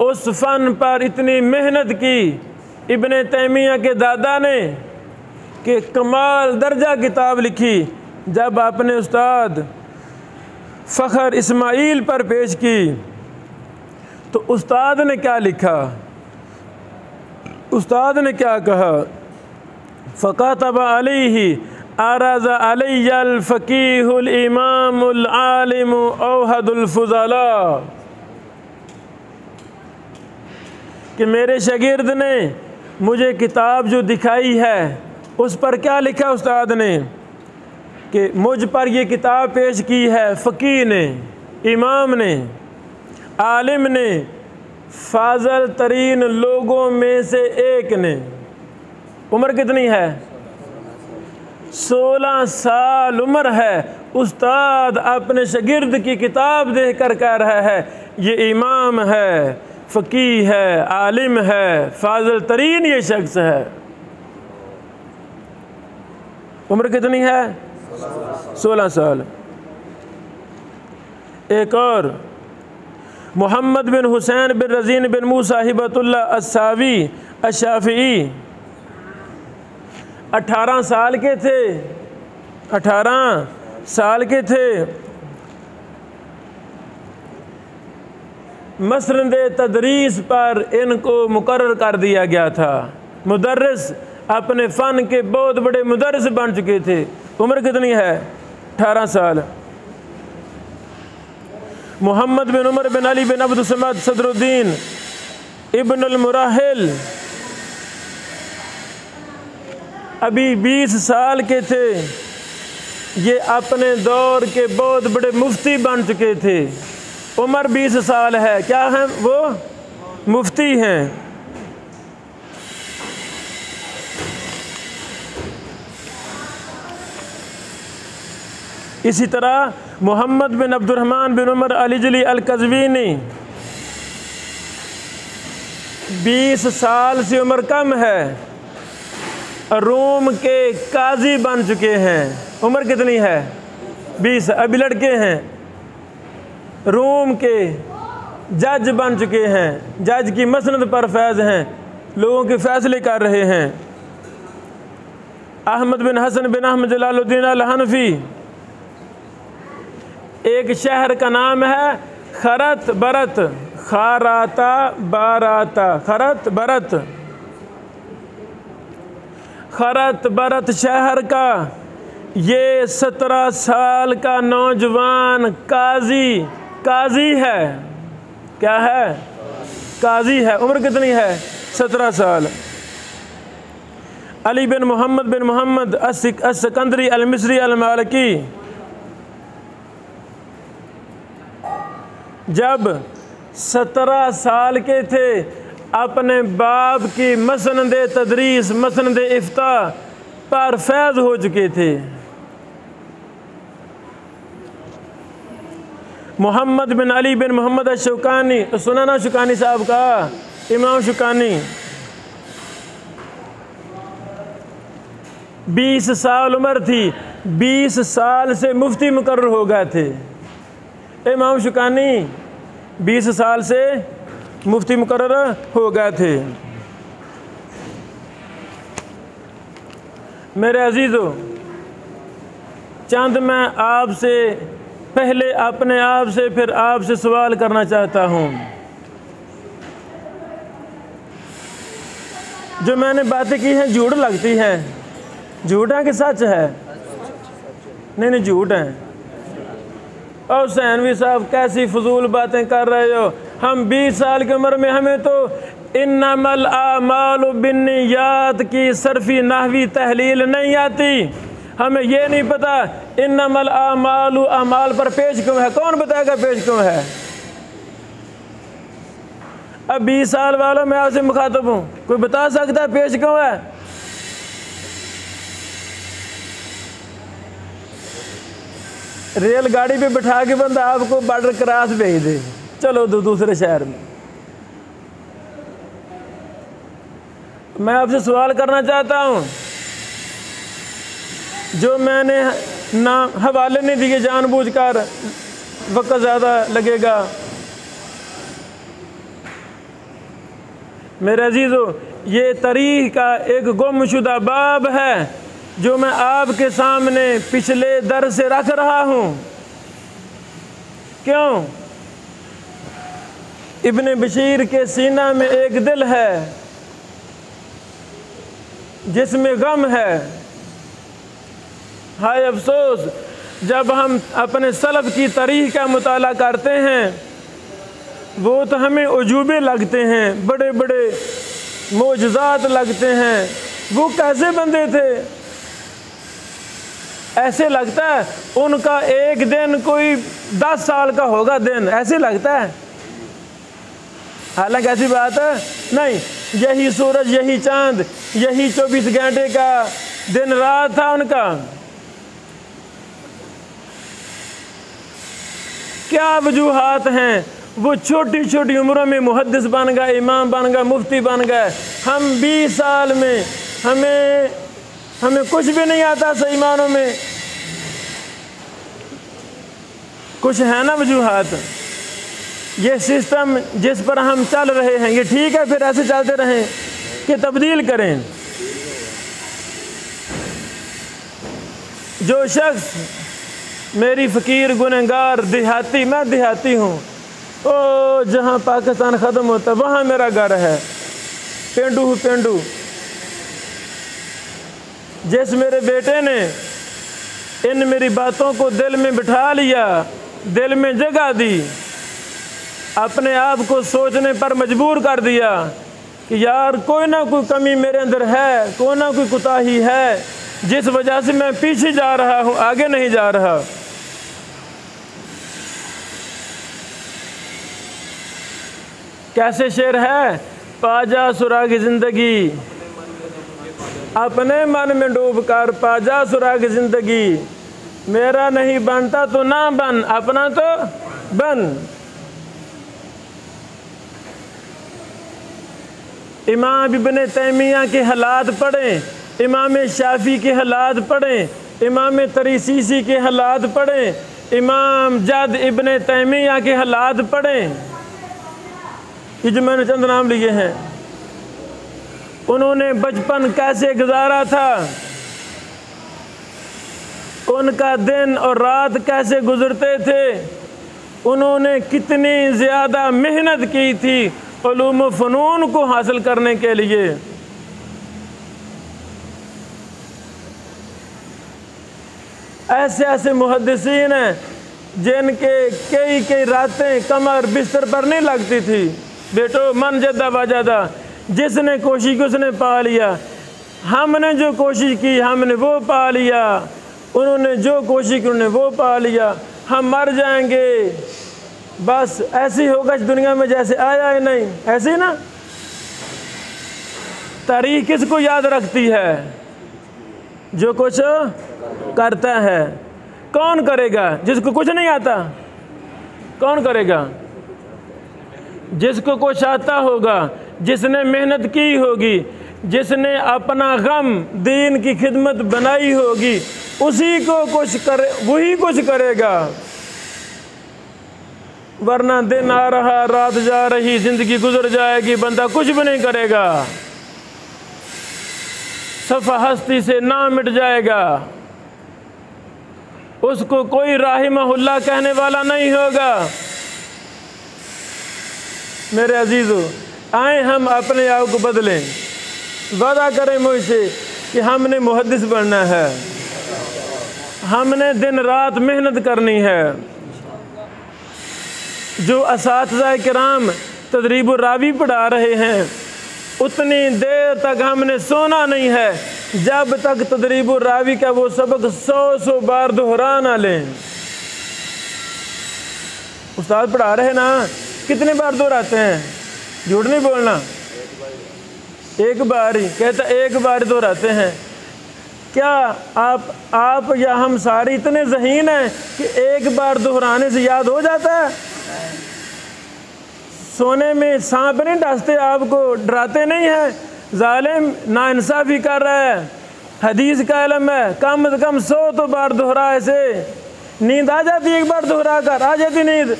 उस फ़न पर इतनी मेहनत की इब्न तैमिया के दादा ने कि कमाल दर्जा किताब लिखी। जब अपने उस्ताद फ़खर इस्माइल पर पेश की तो उस्ताद ने क्या लिखा, उस्ताद ने क्या कहा? फ़क़तब अलैहि अरज़ा अलैयल फ़क़ीहुल इमामुल आलिमु औहदुल फ़ुज़ला, कि मेरे शागिर्द ने मुझे किताब जो दिखाई है उस पर क्या लिखा उस्ताद ने कि मुझ पर ये किताब पेश की है फ़कीह ने, इमाम ने, आलिम ने, फाज़ल तरीन लोगों में से एक ने। उम्र कितनी है? 16 साल उम्र है। उस्ताद अपने शागिर्द की किताब देख कर कह रहा है ये इमाम है, फ़कीह है, आलिम है, फाज़ल तरीन ये शख्स है। उम्र कितनी है? 16 साल। एक और, मोहम्मद बिन हुसैन बिन रज़ीन बिन मूसा हिबतुल्लाह अस्सावी अशाफ़िई 18 साल के थे। 18 साल के थे। मसनद तदरीस पर इनको मुकर्रर कर दिया गया था। मुदर्रिस, अपने फ़न के बहुत बड़े मुदर्रिस बन चुके थे। उम्र कितनी है? 18 साल। मोहम्मद बिन उमर बिन अली बिन अब्दुल समद सदरुद्दीन इब्न अल मुराहिल अभी 20 साल के थे। ये अपने दौर के बहुत बड़े मुफ्ती बन चुके थे। उम्र 20 साल है। क्या हैं वो? मुफ्ती हैं। इसी तरह मोहम्मद बिन अब्दुर्रहमान बिन उमर अलीजली अल-कज़वीनी 20 साल से उम्र कम है, रोम के काजी बन चुके हैं। उम्र कितनी है? 20। अभी लड़के हैं। रोम के जज बन चुके हैं, जज की मसनद पर फैज़ हैं, लोगों के फ़ैसले कर रहे हैं। अहमद बिन हसन बिन अहमद जलालुद्दीन अल-हनफी, एक शहर का नाम है खरत बरत, खाराता बाराता, खरत बरत। खरत बरत शहर का ये 17 साल का नौजवान काजी है। क्या है? काजी है। उम्र कितनी है? 17 साल। अली बिन मोहम्मद अस-सिकंदरी अल-मिस्री अल-मालिकी जब 17 साल के थे अपने बाप की मसनद तदरीस, मसनद इफ्ता पर फैज़ हो चुके थे। मोहम्मद बिन अली बिन मोहम्मद अश-शौकानी, सुना ना शौकानी साहब का? इमाम शुकानी 20 साल उम्र थी, 20 साल से मुफ्ती मुकर्रर हो गए थे। इमाम शुकानी 20 साल से मुफ्ती मुकर्रर हो गए थे। मेरे अजीज़ों, चंद मैं आपसे पहले अपने आप से फिर आपसे सवाल करना चाहता हूँ। जो मैंने बातें की हैं झूठ लगती हैं, झूठ है कि सच है? नहीं नहीं, झूठ है। और हुसैनवी साहब कैसी फजूल बातें कर रहे हो। हम 20 साल की उम्र में हमें तो इन्नमल आमालु बिन्नियात की सरफी नहवी तहलील नहीं आती। हमें ये नहीं पता इन्नमल आमालु अमाल पर पेश क्यों है। कौन बताएगा पेश क्यों है? अब 20 साल वालों में आपसे मुखातब हूँ, कोई बता सकता है पेश क्यों है? रेलगाड़ी पे बिठा के बंदा आपको बॉर्डर क्रॉस भेज दे, चलो दूसरे शहर में। मैं आपसे सवाल करना चाहता हूँ, जो मैंने नाम हवाले नहीं दिए जानबूझकर, वक्त ज़्यादा लगेगा। मेरे अजीज़ों, ये तारीख़ का एक गुमशुदा बाब है जो मैं आपके सामने पिछले दर्स से रख रहा हूँ। क्यों? इब्ने बशीर के सीना में एक दिल है जिसमें गम है। हाय अफसोस, जब हम अपने सलफ़ की तारीख़ का मुताला करते हैं वो तो हमें उजूबे लगते हैं, बड़े बड़े मोजज़ात लगते हैं। वो कैसे बंदे थे? ऐसे लगता है उनका एक दिन कोई 10 साल का होगा दिन, ऐसे लगता है। हालांकि ऐसी बात है नहीं। यही सूरज, यही चांद, यही 24 घंटे का दिन रात था उनका। क्या वजूहात हैं? वो छोटी छोटी उम्रों में मुहद्दिस बन गए, इमाम बन गए, मुफ्ती बन गए। हम 20 साल में हमें कुछ भी नहीं आता सही मानों में। कुछ है ना वजूहात। ये सिस्टम जिस पर हम चल रहे हैं ये ठीक है, फिर ऐसे चलते रहें कि तब्दील करें। जो शख्स मेरी फ़कीर गुनहगार देहाती, मैं देहाती हूँ, ओ जहाँ पाकिस्तान ख़त्म होता वहाँ मेरा घर है, पेंडू हूँ पेंडू। जिस मेरे बेटे ने इन मेरी बातों को दिल में बिठा लिया, दिल में जगह दी, अपने आप को सोचने पर मजबूर कर दिया कि यार कोई ना कोई कमी मेरे अंदर है, कोई ना कोई कोताही है जिस वजह से मैं पीछे जा रहा हूँ, आगे नहीं जा रहा। कैसे शेर है? पाजा सुराग ज़िंदगी अपने मन में डूब कर, पाजा सुराग ज़िंदगी, मेरा नहीं बनता तो ना बन, अपना तो बन। इमाम इब्ने तैमिया के हालात पढ़ें, इमाम शाफी के हालात पढ़ें, इमाम तरीसीसी के हालात पढ़ें, इमाम जद इब्ने तैमिया के हालात पढ़ें। ये जो मैंने चंद नाम लिए हैं, उन्होंने बचपन कैसे गुजारा था, उनका दिन और रात कैसे गुजरते थे, उन्होंने कितनी ज़्यादा मेहनत की थी उलूम व फ़नून को हासिल करने के लिए। ऐसे ऐसे मुहद्दिसीन हैं जिनके कई रातें कमर बिस्तर पर नहीं लगती थी। बेटो मन जद्दा वाजदा, जिसने कोशिश की उसने पा लिया। हमने जो कोशिश की हमने वो पा लिया, उन्होंने जो कोशिश की उन्होंने वो पा लिया। हम मर जाएंगे, बस ऐसे ही होगा इस दुनिया में जैसे आया है नहीं, ऐसे ही ना। तारीख किसको याद रखती है? जो कुछ करता है। कौन करेगा जिसको कुछ नहीं आता? कौन करेगा? जिसको कुछ आता होगा जिसने मेहनत की होगी, जिसने अपना गम दीन की खिदमत बनाई होगी, उसी को कुछ करे, वही कुछ करेगा। वरना दिन आ रहा रात जा रही, जिंदगी गुजर जाएगी, बंदा कुछ भी नहीं करेगा, सफ़ा हस्ती से ना मिट जाएगा, उसको कोई राहिमहुल्लाह कहने वाला नहीं होगा। मेरे अजीज़ों, आए हम अपने आप को बदलें, वादा करें मुझसे कि हमने मुहद्दिस बनना है, हमने दिन रात मेहनत करनी है। जो असातिज़ा किराम तदरीब रावी पढ़ा रहे हैं, उतनी देर तक हमने सोना नहीं है जब तक तदरीब रावी का वो सबक 100 बार दोहरा ना लें। उस्ताद पढ़ा रहे ना, कितने बार दोहराते हैं? झूठ नहीं बोलना, एक बार ही कहता, एक बार दोहराते हैं। क्या आप या हम सारे इतने ज़हीन हैं कि एक बार दोहराने से याद हो जाता है? सोने में सांप नहीं डसते, आपको डराते नहीं हैं। जालिम नाइंसाफ़ी कर रहा है, हदीस का इल्म है, कम से कम 100 तो बार दोहरा, ऐसे नींद आ जाती है, एक बार दोहरा कर आ जाती, नींद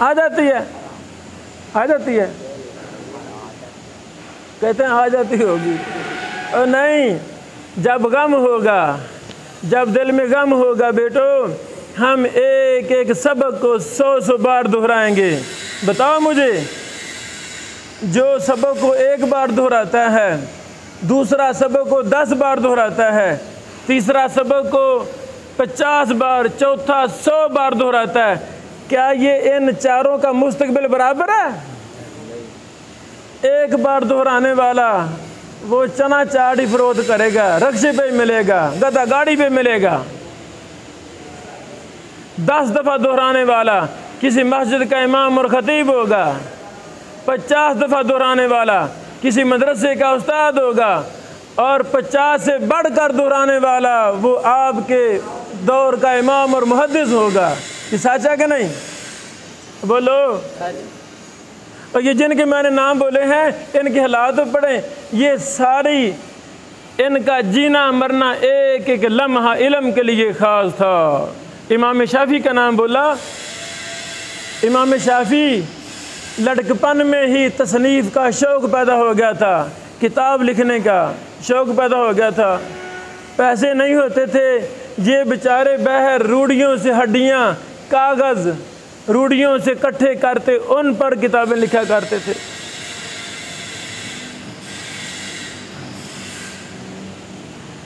आ जाती है, आ जाती है, कहते हैं आ जाती होगी। और नहीं, जब गम होगा, जब दिल में गम होगा बेटो, हम एक एक सबक को 100 बार दोहराएंगे। बताओ मुझे, जो सबक को एक बार दोहराता है, दूसरा सबक को 10 बार दोहराता है, तीसरा सबक को 50 बार, चौथा 100 बार दोहराता है, क्या ये इन चारों का मुस्तकबिल बराबर है? एक बार दोहराने वाला वो चना चाट फरोख्त करेगा, रक्शे पे मिलेगा, गधा गाड़ी पे मिलेगा। 10 दफ़ा दोहराने वाला किसी मस्जिद का इमाम और खतीब होगा। 50 दफ़ा दोहराने वाला किसी मदरसे का उस्ताद होगा। और 50 से बढ़कर दोहराने वाला वो आपके दौर का इमाम और मुहद्दिस होगा। ये सच है कि नहीं? बोलो। और ये जिनके मैंने नाम बोले हैं, इनके हालात तो पढ़ें, ये सारी इनका जीना मरना एक एक लम्हा इल्म के लिए ख़ास था। इमाम शाफ़ी का नाम बोला। इमाम शाफ़ी लड़कपन में ही तसनीफ़ का शौक़ पैदा हो गया था, किताब लिखने का शौक़ पैदा हो गया था। पैसे नहीं होते थे, ये बेचारे बहर रूढ़ियों से हड्डियाँ, कागज़ रूढ़ियों से इकट्ठे करते, उन पर किताबें लिखा करते थे।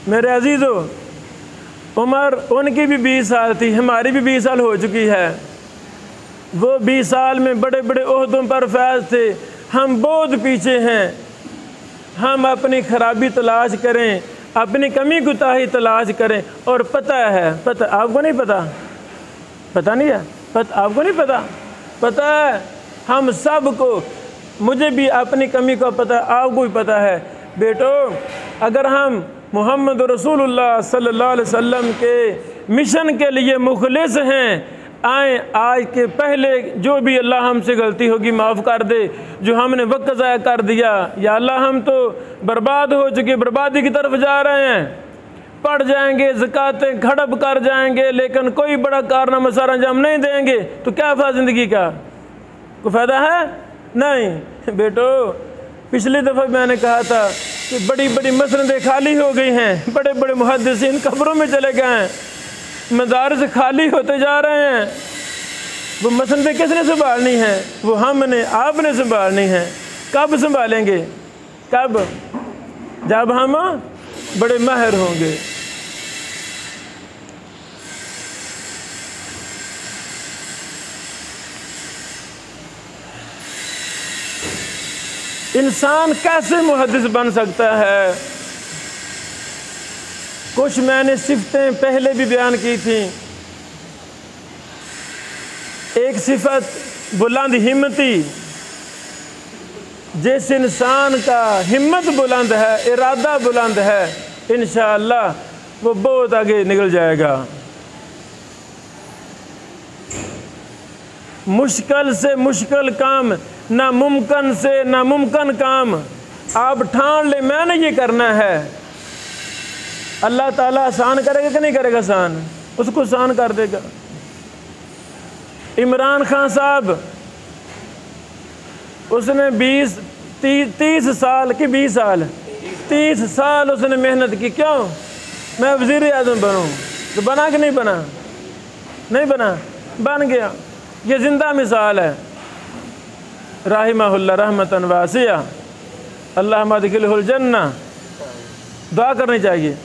मेरे अजीज़ों, उम्र उनकी भी 20 साल थी, हमारी भी 20 साल हो चुकी है। वो 20 साल में बड़े बड़े ओहदों पर फैज़ थे, हम बहुत पीछे हैं। हम अपनी खराबी तलाश करें, अपनी कमी कोताही तलाश करें। और पता है, पता आपको नहीं पता? पता नहीं है? पता आपको नहीं पता? पता है हम सबको, मुझे भी अपनी कमी का पता, आपको भी पता है। बेटो, अगर हम मोहम्मद रसूलुल्लाह सल्लल्लाहु अलैहि वसल्लम के मिशन के लिए मुखलिस हैं, आए आज के पहले जो भी अल्लाह हमसे गलती होगी माफ़ कर दे, जो हमने वक्त ज़ाया कर दिया, या अल्लाह हम तो बर्बाद हो चुके, बर्बादी की तरफ जा रहे हैं, पढ़ जाएंगे, ज़कातें खड़प कर जाएंगे, लेकिन कोई बड़ा कारनामा सारा अंजाम नहीं देंगे, तो क्या फ़ायदा ज़िंदगी का? कोई फ़ायदा है? नहीं। बेटो, पिछली दफ़ा मैंने कहा था कि बड़ी बड़ी मसनदें खाली हो गई हैं, बड़े बड़े मुहद्दिसीन कब्रों में चले गए हैं, मदारिस खाली होते जा रहे हैं। वो मसनदें किसने संभालनी है? वो हमने, आपने संभालनी है। कब संभालेंगे? कब? जब हम बड़े माहिर होंगे। इंसान कैसे मुहद्दिस बन सकता है? कुछ मैंने सिफतें पहले भी बयान की थी। एक सिफत बुलंद हिम्मती, जिस इंसान का हिम्मत बुलंद है, इरादा बुलंद है, इंशाअल्लाह वो बहुत आगे निकल जाएगा। मुश्किल से मुश्किल काम ना मुमकिन से ना मुमकिन काम आप ठान ले मैंने ये करना है, अल्लाह ताला आसान करेगा कि नहीं करेगा? आसान, उसको आसान कर देगा। इमरान खान साहब उसने 30 साल की 30 साल उसने मेहनत की। क्यों? मैं वज़ीर आज़म बनूं। तो बना कि नहीं बना? नहीं बना, बन गया। ये ज़िंदा मिसाल है। राहिमहुल्लाह रहमतन वासिया, अल्लाहुम्मा अदखिलहुल जन्ना। दुआ करनी चाहिए।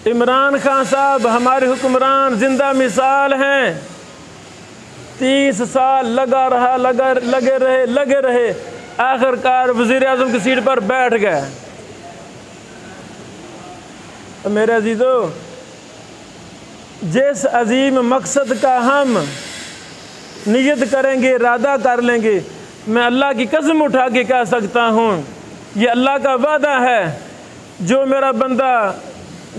इमरान खान साहब हमारे हुक्मरान ज़िंदा मिसाल हैं। 30 साल लगे रहे, आखिरकार वज़ीर आज़म की सीट पर बैठ गए। तो मेरे अजीज़ों, जिस अजीम मकसद का हम नियत करेंगे, इरादा कर लेंगे, मैं अल्लाह की कसम उठा के कह सकता हूँ, ये अल्लाह का वादा है, जो मेरा बंदा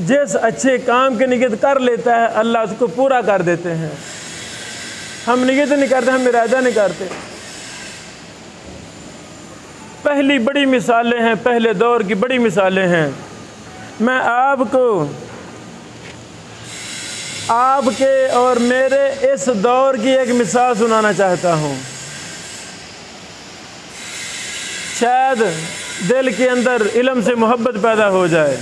जिस अच्छे काम की नियत कर लेता है अल्लाह उसको पूरा कर देते हैं। हम नियत नहीं करते, हम इरादा नहीं करते। पहली बड़ी मिसालें हैं, पहले दौर की बड़ी मिसालें हैं। मैं आपको आपके और मेरे इस दौर की एक मिसाल सुनाना चाहता हूँ। शायद दिल के अंदर इल्म से मोहब्बत पैदा हो जाए।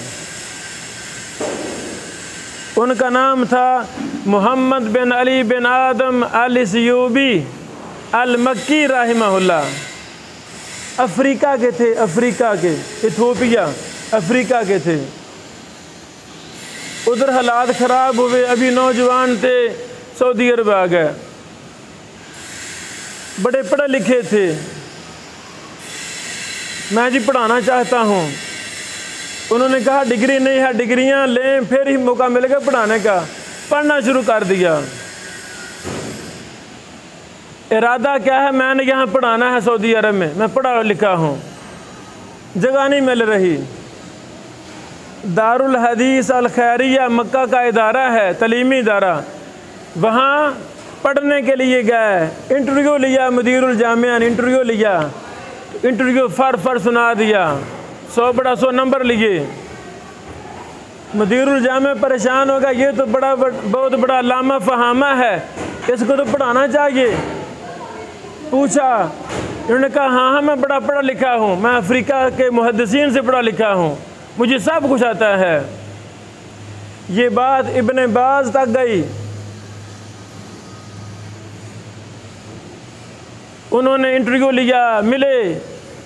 उनका नाम था मोहम्मद बिन अली बिन आदम अल इस्यूबी अल मक्की राहिमहुल्लाह। अफ्रीका के थे, अफ्रीका के, इथोपिया अफ्रीका के थे। उधर हालात ख़राब हुए, अभी नौजवान थे, सऊदी अरब आ गए। बड़े पढ़े लिखे थे। मैं जी पढ़ाना चाहता हूँ। उन्होंने कहा डिग्री नहीं है, डिग्रियाँ लें फिर ही मौका मिलेगा पढ़ाने का। पढ़ना शुरू कर दिया। इरादा क्या है? मैंने यहाँ पढ़ाना है सऊदी अरब में। मैं पढ़ा लिखा हूँ, जगह नहीं मिल रही। दारुल हदीस अल खैरिया मक्का का इदारा है, तलीमी इदारा। वहाँ पढ़ने के लिए गए, इंटरव्यू लिया, मुदीरुल जामिया ने इंटरव्यू लिया। इंटरव्यू फर सुना दिया, 100 बड़ा 100 नंबर लिए। मुदीरुल जामिया परेशान होगा, ये तो बहुत बड़ा अल्लामा फहामा है, इसको तो पढ़ाना चाहिए। पूछा, इन्होंने कहा हाँ मैं बड़ा पढ़ा लिखा हूँ, मैं अफ्रीका के मुहद्दिसीन से पढ़ा लिखा हूँ, मुझे सब कुछ आता है। ये बात इब्ने बाज तक गई। उन्होंने इंटरव्यू लिया, मिले,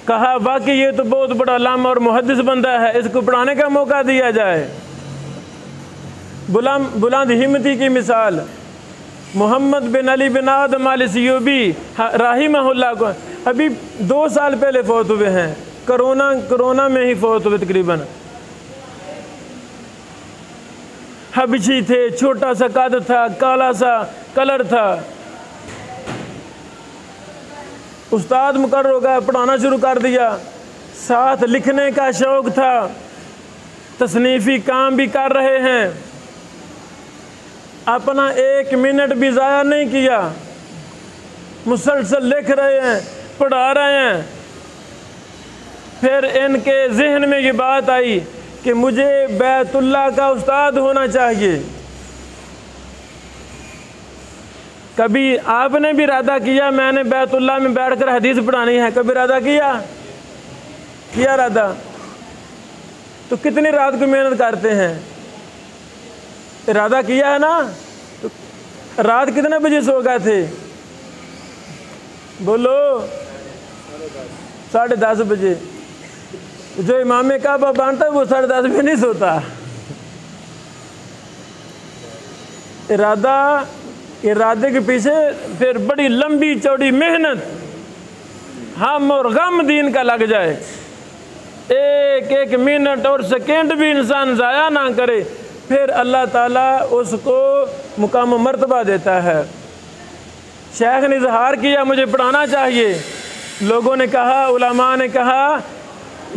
कहा वाकई ये तो बहुत बड़ा अल्लामा और मुहद्दिस बंदा है, इसको पढ़ाने का मौका दिया जाए। बुलंद हिम्मती की मिसाल मोहम्मद बिन अली बिन आदम अल इस्यूबी राहिमहुल्लाह को अभी 2 साल पहले फौत हुए हैं। कोरोना में ही फौत हुए तकरीबन। हबशी थे, छोटा सा कद था, काला सा कलर था। उस्ताद मुकर्रर हो गया, पढ़ाना शुरू कर दिया। साथ लिखने का शौक़ था, तसनीफ़ी काम भी कर रहे हैं। अपना 1 मिनट भी ज़ाया नहीं किया, मुसलसल लिख रहे हैं, पढ़ा रहे हैं। फिर इनके जहन में ये बात आई कि मुझे बैतुल्लाह का उस्ताद होना चाहिए। कभी आपने भी इरादा किया मैंने बैतुल्लाह में बैठकर हदीस पढ़ानी है? कभी इरादा किया इरादा? तो कितनी रात को मेहनत करते हैं? इरादा किया है ना? तो रात कितने बजे सो गए थे? बोलो 10:30 बजे। जो इमाम काबा बांधता है वो 10:30 बजे नहीं सोता। इरादे के पीछे फिर बड़ी लंबी चौड़ी मेहनत, हम और गम दीन का लग जाए। एक मिनट और सेकेंड भी इंसान ज़ाया ना करे, फिर अल्लाह ताला उसको मुकाम मर्तबा देता है। शेख ने इजहार किया मुझे पढ़ाना चाहिए। लोगों ने कहा, उलमा ने कहा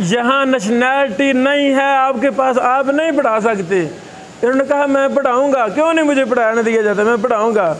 यहाँ नेशनैलिटी नहीं है आपके पास, आप नहीं पढ़ा सकते। इन्होंने कहा मैं पढ़ाऊँगा। क्यों नहीं मुझे पढ़ाने दिया जाता? मैं पढ़ाऊँगा।